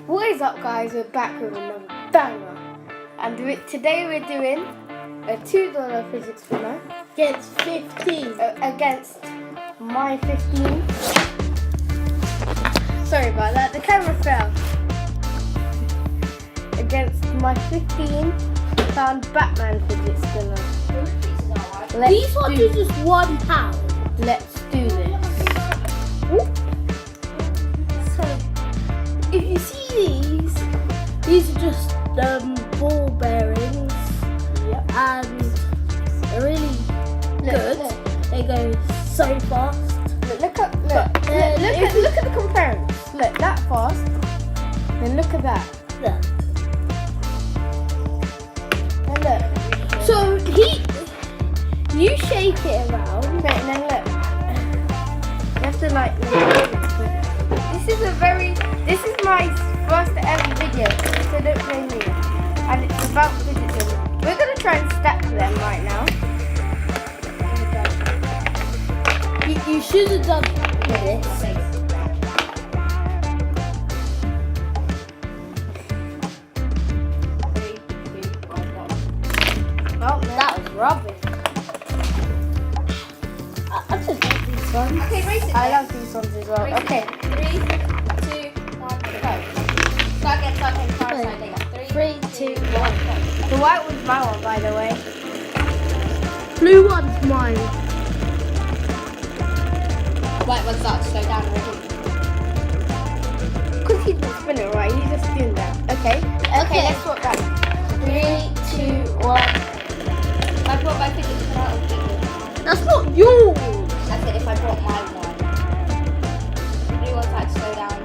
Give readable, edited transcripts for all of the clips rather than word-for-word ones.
What is up, guys? We're back with another banger, and today we're doing a $2 Fidget spinner Against 15. Against my 15. Sorry about that, the camera fell. Against my 15 pound Batman fidget spinner. These ones are just £1. Let's do this. So, if you see these are just ball bearings. Yep. And they're really good. Look. They go so fast. Look at the comparison. Look, that fast. Then look at that. Yeah. And look. So you shake it around. Wait, and then look. You have to like. This is my first ever video, so don't blame me. And it's about fidget spinners. We're gonna try and stack them right now. You should have done this. Well, That was rubbish. I just like these ones. Okay, race it. I love these ones as well. Okay. 3, 2, 1, go. Start again. Three, 2, 1. The white one's my one, by the way. Blue one's mine. White one starts to slow down already. Because he's not spinning right, he's just doing that. Okay, let's swap that. 3, 2, 1. If I brought my fidget spinner out, it'll be good. That's not yours. I said if I brought my one. The blue one starts to slow down.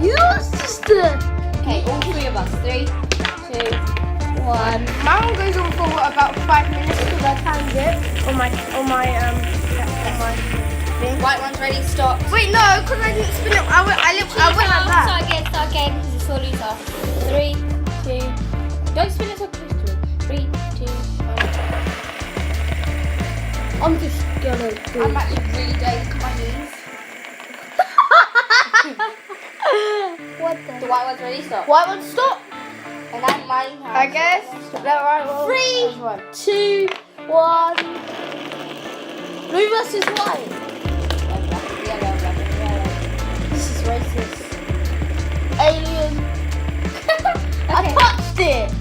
Yours just Okay, all three of us. 3, 2, 1. My one goes on for about 5 minutes because I timed it on my thing. White one's ready, stop. Wait, no, because I didn't spin it. I went like that. Start again, because it's for loser. 3, 2. Don't spin it so close to it. 3, 2, 1. I'm just gonna do I'm actually really dead. Look at my knees. What The white one's ready, stop. White one, stop. And then mine has. I guess that right one. 3, is one. 2, 1. Blue versus white. Yellow. This is racist. Alien. I Okay. touched it.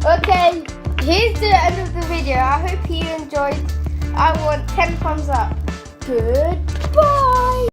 Okay, here's the end of the video. I hope you enjoyed. I want 10 thumbs up. Goodbye.